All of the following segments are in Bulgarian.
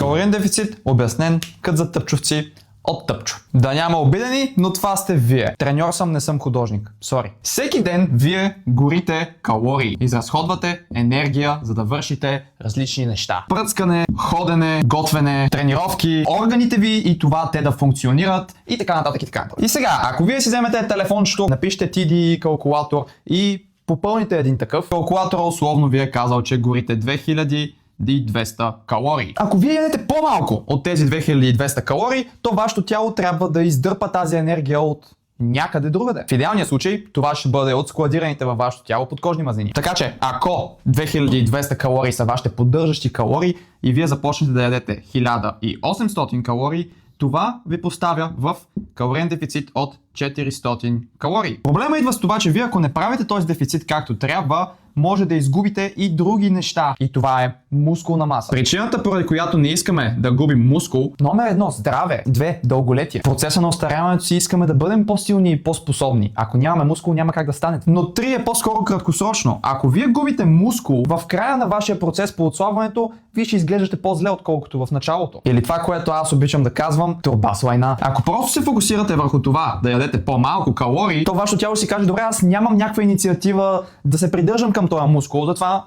Калориен дефицит, обяснен като за тъпчовци от Тъпчо. Да няма обидени, но това сте вие. Треньор съм, не съм художник. Сори. Всеки ден вие горите калории. Изразходвате енергия, за да вършите различни неща. Пръскане, ходене, готвене, тренировки, органите ви и това те да функционират и така нататък и така нататък. И сега, ако вие си вземете телефончето, напишете TD калкулатор и попълните един такъв, калкулатора условно ви е казал, че горите 2200 калории. Ако вие ядете по-малко от тези 2200 калории, то вашето тяло трябва да издърпа тази енергия от някъде другаде. В идеалния случай това ще бъде от складираните във вашето тяло подкожни мазнини. Така че, ако 2200 калории са вашите поддържащи калории и вие започнете да ядете 1800 калории, това ви поставя в калориен дефицит от 400 калории. Проблема идва с това, че вие ако не правите този дефицит както трябва, може да изгубите и други неща. И това е мускулна маса. Причината, поради която не искаме да губим мускул, номер 1 здраве, 2 дълголетие. В процеса на остаряването си искаме да бъдем по-силни и по-способни. Ако нямаме мускул, няма как да станете. Но 3 е по-скоро краткосрочно. Ако вие губите мускул, в края на вашия процес по отслабването, вие ще изглеждате по-зле, отколкото в началото. Или това, което аз обичам да казвам, турбас лайна. Ако просто се фокусирате върху това да ядете по-малко калории, то вашето тяло си каже, добре, аз нямам някаква инициатива да се придържам към този мускул, затова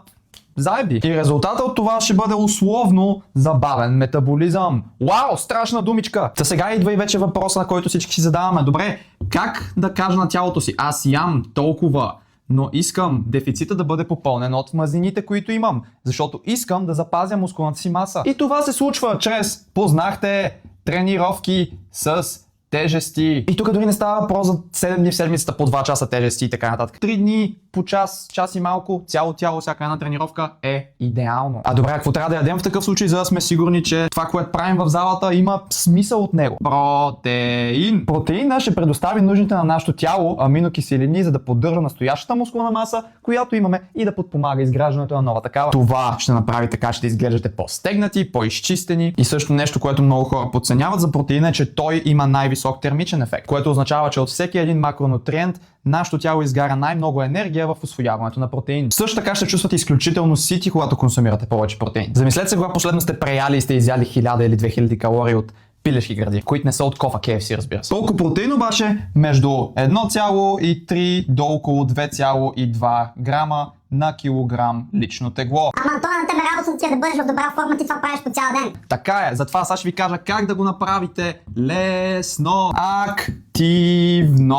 заеби. И резултатът от това ще бъде условно забавен метаболизъм. Вау, страшна думичка! Та сега идва и вече въпроса, на който всички си задаваме. Добре, как да кажа на тялото си, аз ям толкова, но искам дефицита да бъде попълнен от мазнините, които имам, защото искам да запазя мускулната си маса. И това се случва чрез, познахте, тренировки с тежести. И тук дори не става въпрос за 7 дни в седмицата по 2 часа тежести и така нататък. 3 дни по час, час и малко, цяло тяло, всяка една тренировка е идеално. А добре, какво трябва да ядем в такъв случай, за да сме сигурни, че това, което правим в залата, има смисъл от него? Протеин. Протеина ще предостави нужните на нашето тяло аминокиселини, за да поддържа настоящата мускулна маса, която имаме, и да подпомага изграждането на нова такава. Това ще направи така, че да изглеждате по-стегнати, по-изчистени. И също нещо, което много хора подценяват за протеина, е, че той има най-висок термичен ефект, което означава, че от всеки един макронутриент нашето тяло изгаря най-много енергия в усвояването на протеин. Също така ще чувствате изключително сити, когато консумирате повече протеин. Замислете се, когато последно сте преяли и сте изяли 1000 или 2000 калории от пилешки гради, които не са от кофа KFC, разбира се. Толкова протеин обаче между 1,3 до около 2,2 грама на килограм лично тегло. Ама Антон, на тебе работа ти е да бъдеш в добра форма, ти това правиш по цял ден. Така е, затова сега ще ви кажа как да го направите лесно, активно.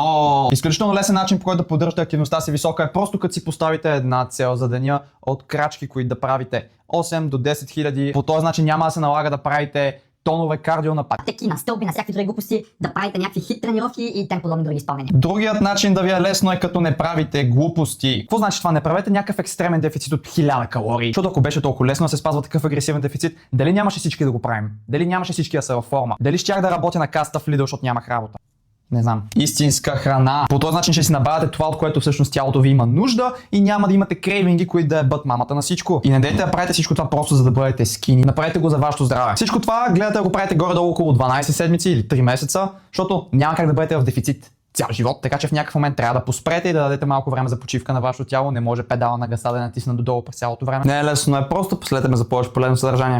Изключително лесен начин, по който да поддържате активността си висока, е просто като си поставите една цел за деня от крачки, които да правите 8 до 10 хиляди. По този начин няма да се налага да правите тонове кардио на пътеки, на стълби, на всякакви други глупости, да правите някакви хит тренировки и тем подобни други изпълнения. Другият начин да ви е лесно е като не правите глупости. Какво значи това? Не правете някакъв екстремен дефицит от 1000 калории. Защото ако беше толкова лесно да се спазва такъв агресивен дефицит, дали нямаше всички да го правим? Дали нямаше всички да са във форма? Дали щях да работя на каста в Lidl, защото нямах работа? Не знам. Истинска храна. По този начин ще си набавяте това, от което всъщност тялото ви има нужда, и няма да имате крейвинги, които да ебат мамата на всичко. И не дейте да правите всичко това просто за да бъдете скини. Направете го за вашето здраве. Всичко това гледате да го правите горе-долу около 12 седмици или 3 месеца, защото няма как да бъдете в дефицит цял живот, така че в някакъв момент трябва да поспрете и да дадете малко време за почивка на вашето тяло. Не може педала на гаса да натисна додолу през цялото време. Не е лесно, е просто. Последете ме за повече полезно съдържание.